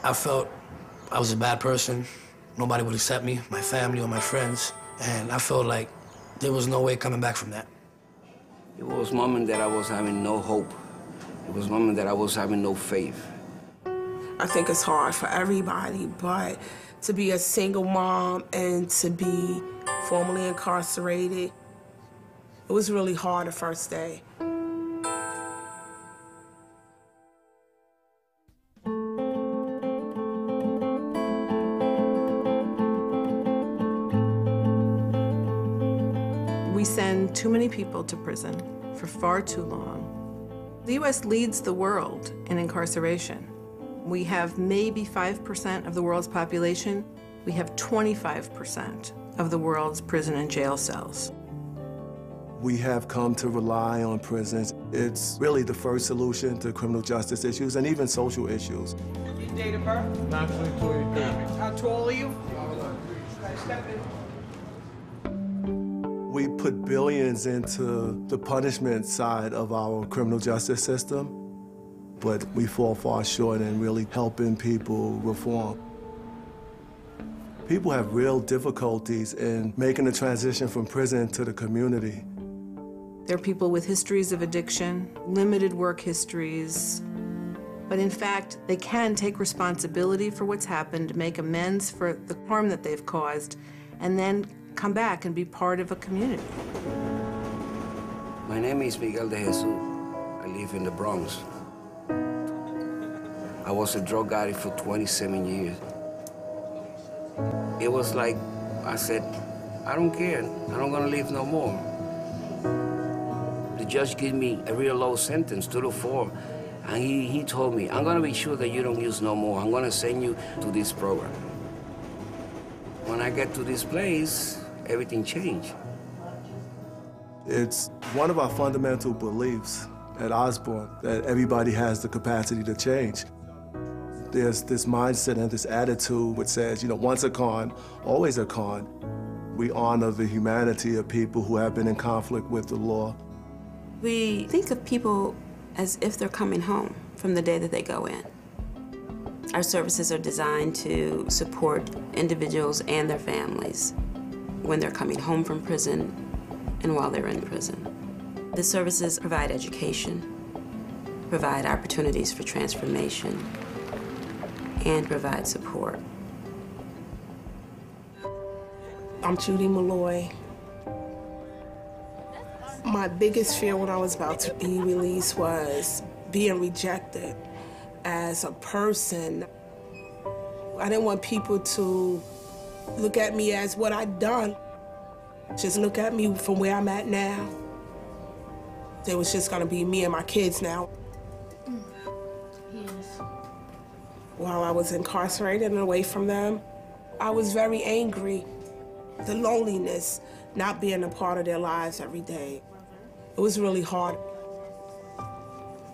I felt I was a bad person. Nobody would accept me, my family or my friends. And I felt like there was no way coming back from that. It was a moment that I was having no hope. It was a moment that I was having no faith. I think it's hard for everybody, but to be a single mom and to be formerly incarcerated, it was really hard the first day. We send too many people to prison for far too long. The U.S. leads the world in incarceration. We have maybe 5% of the world's population. We have 25% of the world's prison and jail cells. We have come to rely on prisons. It's really the first solution to criminal justice issues and even social issues. Your date of birth? 9/22/83. How tall are you? We put billions into the punishment side of our criminal justice system, but we fall far short in really helping people reform. People have real difficulties in making the transition from prison to the community. There are people with histories of addiction, limited work histories, but in fact, they can take responsibility for what's happened, make amends for the harm that they've caused, and then come back and be part of a community. My name is Miguel de Jesus. I live in the Bronx. I was a drug addict for 27 years. It was like, I said, I don't care. I'm gonna live no more. The judge gave me a real low sentence, 2 to 4, and he told me, I'm gonna be sure that you don't use no more. I'm gonna send you to this program. When I get to this place, everything changed. It's one of our fundamental beliefs at Osborne that everybody has the capacity to change. There's this mindset and this attitude which says, once a con, always a con. We honor the humanity of people who have been in conflict with the law. We think of people as if they're coming home from the day that they go in. Our services are designed to support individuals and their families when they're coming home from prison and while they're in prison. The services provide education, provide opportunities for transformation, and provide support. I'm Judy Malloy. My biggest fear when I was about to be released was being rejected as a person. I didn't want people to look at me as what I'd done. Just look at me from where I'm at now. It was just gonna be me and my kids now. Yes. While I was incarcerated and away from them, I was very angry. The loneliness, not being a part of their lives every day. It was really hard.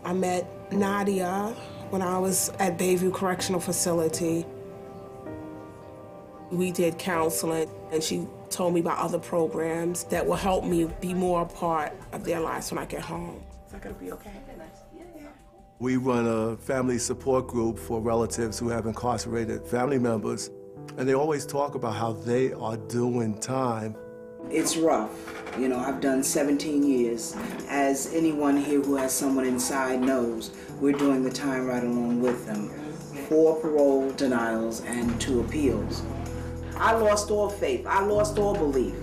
I met Nadia when I was at Bayview Correctional Facility. We did counseling, and she told me about other programs that will help me be more a part of their lives when I get home. Is that gonna be okay? We run a family support group for relatives who have incarcerated family members, and they always talk about how they are doing time. It's rough. I've done 17 years. As anyone here who has someone inside knows, we're doing the time right along with them. 4 parole denials and 2 appeals. I lost all faith. I lost all belief.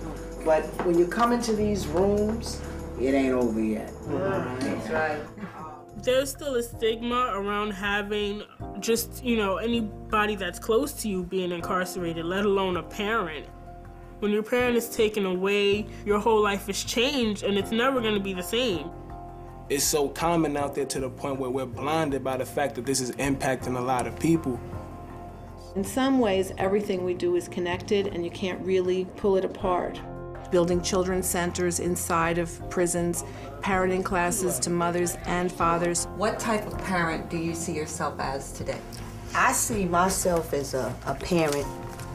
But when you come into these rooms, it ain't over yet. That's right. There's still a stigma around having just, anybody that's close to you being incarcerated, let alone a parent. When your parent is taken away, your whole life is changed, and it's never going to be the same. It's so common out there to the point where we're blinded by the fact that this is impacting a lot of people. In some ways, everything we do is connected, and you can't really pull it apart. Building children's centers inside of prisons, parenting classes to mothers and fathers. What type of parent do you see yourself as today? I see myself as a parent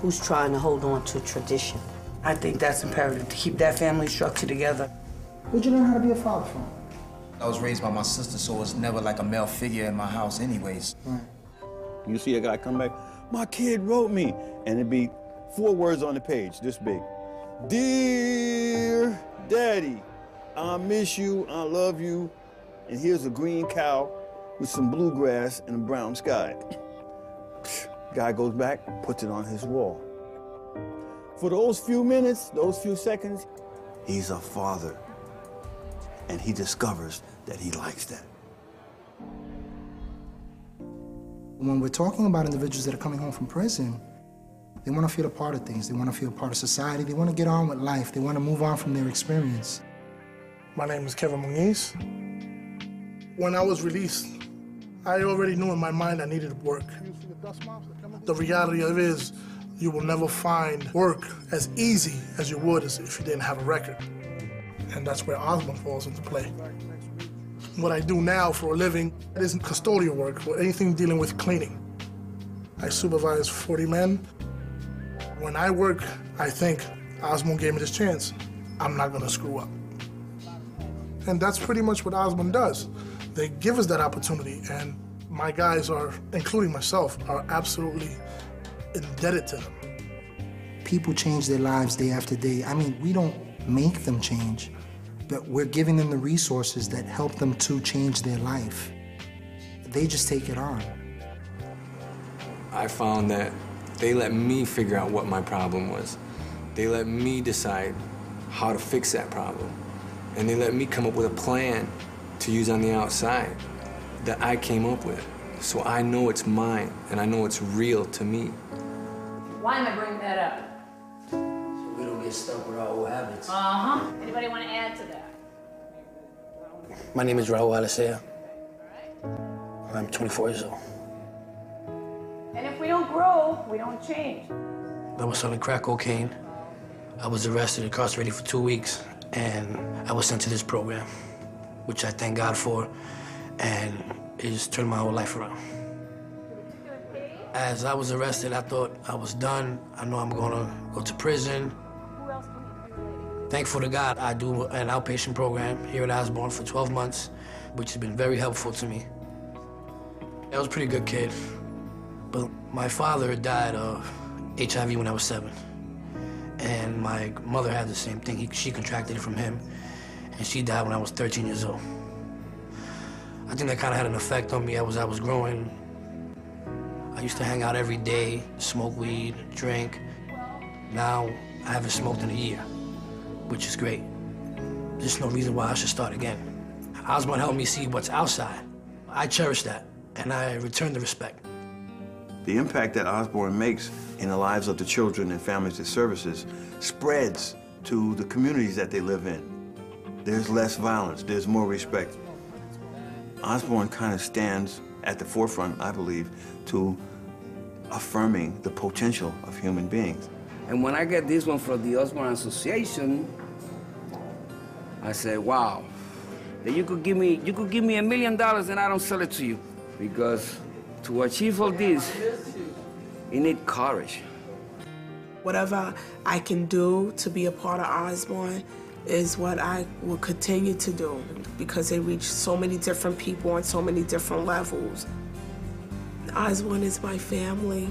who's trying to hold on to tradition. I think that's imperative, to keep that family structure together. Where'd you learn how to be a father from? I was raised by my sister, so it's never like a male figure in my house anyways. Right. You see a guy come back, my kid wrote me, and it'd be 4 words on the page, this big. Dear Daddy, I miss you, I love you, and here's a green cow with some bluegrass and a brown sky. Guy goes back, puts it on his wall. For those few minutes, those few seconds, he's a father. And he discovers that he likes that. When we're talking about individuals that are coming home from prison, they want to feel a part of things. They want to feel a part of society. They want to get on with life. They want to move on from their experience. My name is Kevin Muniz. When I was released, I already knew in my mind I needed work. The reality of it is, you will never find work as easy as you would if you didn't have a record. And that's where Osborne falls into play. What I do now for a living isn't custodial work or anything dealing with cleaning. I supervise 40 men. When I work, I think Osborne gave me this chance. I'm not gonna screw up. And that's pretty much what Osborne does. They give us that opportunity, and my guys are, including myself, are absolutely indebted to them. People change their lives day after day. I mean, we don't make them change, but we're giving them the resources that help them to change their life. They just take it on. I found that they let me figure out what my problem was. They let me decide how to fix that problem. And they let me come up with a plan to use on the outside that I came up with. So I know it's mine, and I know it's real to me. Why am I bringing that up? So we don't get stuck with our old habits. Uh-huh. Anybody want to add to that? My name is Raul Alicea. I'm 24 years old. And if we don't grow, we don't change. I was selling crack cocaine. I was arrested, incarcerated for 2 weeks, and I was sent to this program, which I thank God for, and it's turned my whole life around. As I was arrested, I thought I was done. I know I'm gonna go to prison. Thankful to God, I do an outpatient program here at Osborne for 12 months, which has been very helpful to me. I was a pretty good kid, but my father died of HIV when I was 7. And my mother had the same thing. She contracted it from him, and she died when I was 13 years old. I think that kind of had an effect on me as I was growing. I used to hang out every day, smoke weed, drink. Now, I haven't smoked in a year, which is great. There's no reason why I should start again. Osborne helped me see what's outside. I cherish that, and I return the respect. The impact that Osborne makes in the lives of the children and families it services spreads to the communities that they live in. There's less violence, there's more respect. Osborne kind of stands at the forefront, I believe, to affirming the potential of human beings. And when I get this one from the Osborne Association, I said, wow, that you could give me $1 million and I don't sell it to you. Because to achieve all this, you need courage. Whatever I can do to be a part of Osborne is what I will continue to do, because they reach so many different people on so many different levels. Osborne is my family.